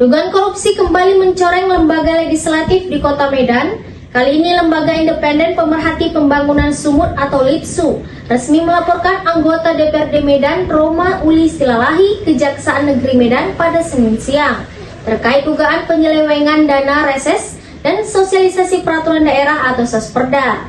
Dugaan korupsi kembali mencoreng lembaga legislatif di Kota Medan. Kali ini Lembaga Independen Pemerhati Pembangunan Sumut atau LIPSU resmi melaporkan anggota DPRD Medan Roma Uli Silalahi ke Kejaksaan Negeri Medan pada Senin siang terkait dugaan penyelewengan dana reses dan sosialisasi peraturan daerah atau Sosperda.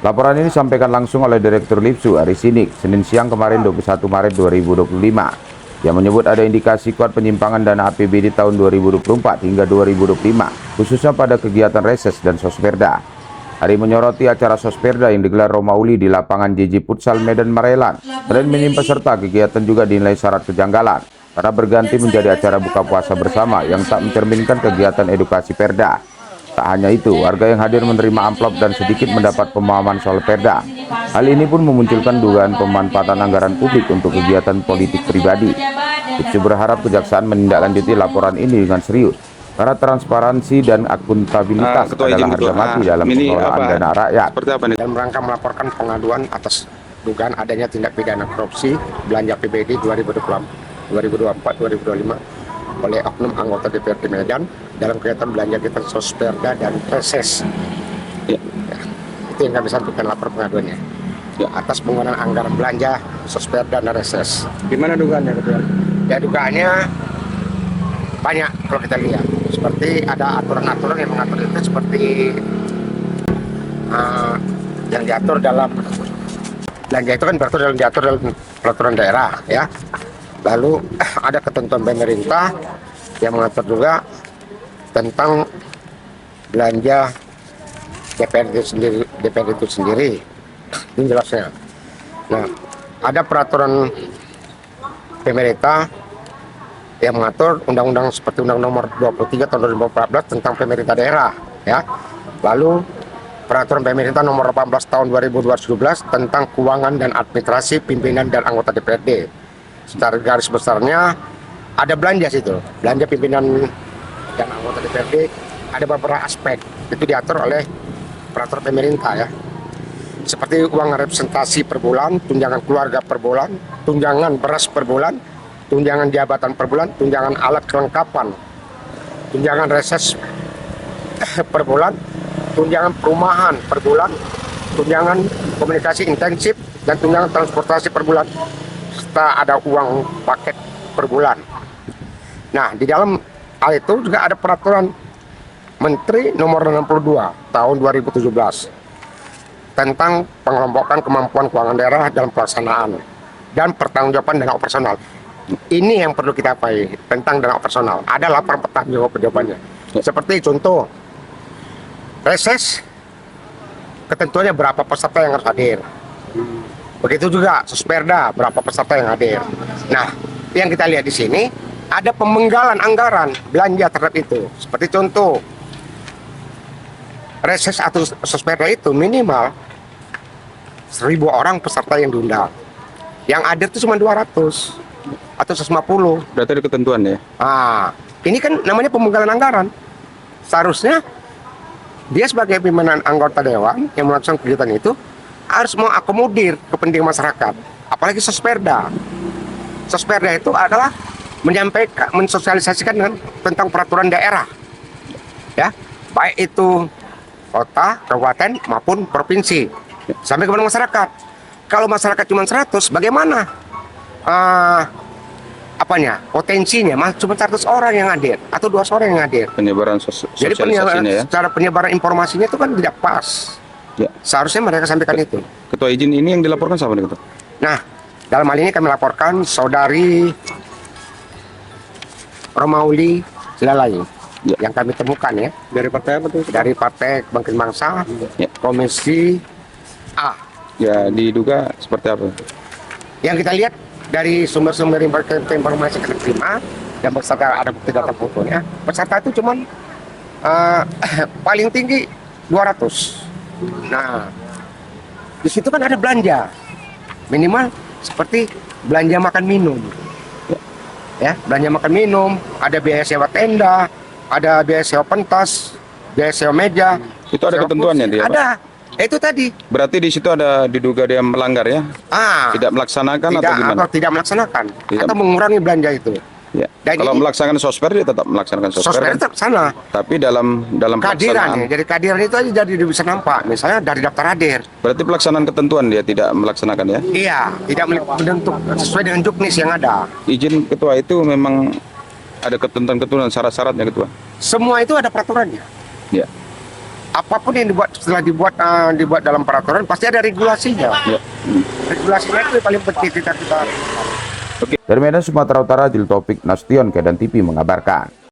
Laporan ini disampaikan langsung oleh Direktur LIPSU Aris Sinik Senin siang kemarin 21 Maret 2025. Yang menyebut ada indikasi kuat penyimpangan dana APBD tahun 2024 hingga 2025, khususnya pada kegiatan reses dan Sosperda. Ari menyoroti acara Sosperda yang digelar Roma Uli di lapangan JJ Futsal Medan Marelan. Selain minim peserta, kegiatan juga dinilai syarat kejanggalan, karena berganti menjadi acara buka puasa bersama yang tak mencerminkan kegiatan edukasi Perda. Tak hanya itu, warga yang hadir menerima amplop dan sedikit mendapat pemahaman soal Perda. Hal ini pun memunculkan dugaan pemanfaatan anggaran publik untuk kegiatan politik pribadi. LIPSU berharap Kejaksaan menindaklanjuti laporan ini dengan serius, karena transparansi dan akuntabilitas adalah harga mati dalam pengelolaan dana rakyat. Dalam rangka melaporkan pengaduan atas dugaan adanya tindak pidana korupsi belanja APBD 2024-2025 oleh oknum anggota DPRD Medan dalam kegiatan belanja kita Sosperda dan reses. Ya. Itu yang kami sampaikan lapor pengaduannya. Ya. Atas penggunaan anggaran belanja Sosperda dan reses. Gimana dugaannya ketua? Ya dugaannya banyak kalau kita lihat. Seperti ada aturan-aturan yang mengatur itu seperti yang diatur dalam belanja itu kan diatur dalam peraturan daerah ya. Lalu ada ketentuan pemerintah yang mengatur juga tentang belanja DPR itu sendiri. Ini jelasnya. Nah, ada peraturan pemerintah yang mengatur undang-undang seperti Undang Nomor 23 Tahun 2014 tentang pemerintah daerah, ya. Lalu peraturan pemerintah Nomor 18 Tahun 2017 tentang keuangan dan administrasi pimpinan dan anggota DPRD. Secara garis besarnya ada belanja situ, belanja pimpinan dan anggota DPRD ada beberapa aspek itu diatur oleh peraturan pemerintah ya, seperti uang representasi per bulan, tunjangan keluarga per bulan, tunjangan beras per bulan, tunjangan jabatan per bulan, tunjangan alat kelengkapan, tunjangan reses per bulan, tunjangan perumahan per bulan, tunjangan komunikasi intensif dan tunjangan transportasi per bulan. Serta ada uang paket per bulan. Nah, di dalam hal itu juga ada peraturan Menteri Nomor 62 Tahun 2017 tentang pengelompokan kemampuan keuangan daerah dalam pelaksanaan dan pertanggungjawaban dana operasional. Ini yang perlu kita pahami tentang dana operasional. Ada laporan pertanggungjawabannya. Seperti contoh reses, ketentuannya berapa peserta yang harus hadir. Begitu juga Sosperda, berapa peserta yang hadir. Nah, yang kita lihat di sini ada pemenggalan anggaran belanja terhadap itu. Seperti contoh, reses atau Sosperda itu minimal 1.000 orang peserta yang diundang. Yang hadir itu cuma 200 atau 150. Berarti ada ketentuan ya? Nah, ini kan namanya pemenggalan anggaran. Seharusnya dia sebagai pimpinan anggota dewan yang melaksanakan kegiatan itu harus mengakomodir kepentingan masyarakat, apalagi Sosperda. Sosperda itu adalah menyampaikan, mensosialisasikan dengan tentang peraturan daerah, ya, baik itu kota, kabupaten maupun provinsi, sampai kepada masyarakat. Kalau masyarakat cuma 100, bagaimana potensinya? Cuma 100 orang yang hadir atau 200 orang yang hadir. Penyebaran Jadi sosialisasinya ya? Cara penyebaran informasinya itu kan tidak pas. Ya. Seharusnya mereka sampaikan itu. Ketua izin ini yang dilaporkan siapa nih ketua? Nah, dalam hal ini kami laporkan saudari Roma Uli Silalahi yang kami temukan ya. Dari partai apa tuh? Dari Partai Kebangkitan Bangsa, Ya. Komisi A. Ya, diduga seperti apa? Yang kita lihat dari sumber-sumber informasi yang kita terima dan beserta ada bukti data fotonya, peserta itu cuman paling tinggi 200. Nah, di situ kan ada belanja minimal seperti belanja makan minum, ya, belanja makan minum, ada biaya sewa tenda, ada biaya sewa pentas, biaya sewa meja. Itu ada ketentuannya dia? Ada. Itu tadi. Berarti di situ ada diduga dia melanggar ya? Tidak melaksanakan atau gimana? Atau tidak melaksanakan Tidak. atau mengurangi belanja itu. Ya. Dan Kalau ini- melaksanakan sosper dia tetap melaksanakan sosper. Sosmed kan? tetap sana. Tapi dalam Kehadiran pelaksanaan, ya. Jadi kehadiran itu aja jadi bisa nampak. Misalnya dari daftar hadir. berarti pelaksanaan ketentuan dia tidak melaksanakan ya. Iya, tidak menentuk sesuai dengan juknis yang ada. Izin ketua itu memang ada ketentuan-ketentuan syarat-syaratnya ketua. Semua itu ada peraturannya. Ya. Apapun yang dibuat setelah dibuat dalam peraturan pasti ada regulasinya. Ya. Regulasinya itu yang paling penting kita. Dari Medan, Sumatera Utara, Jil Taufik Nasution, Kedan TV mengabarkan.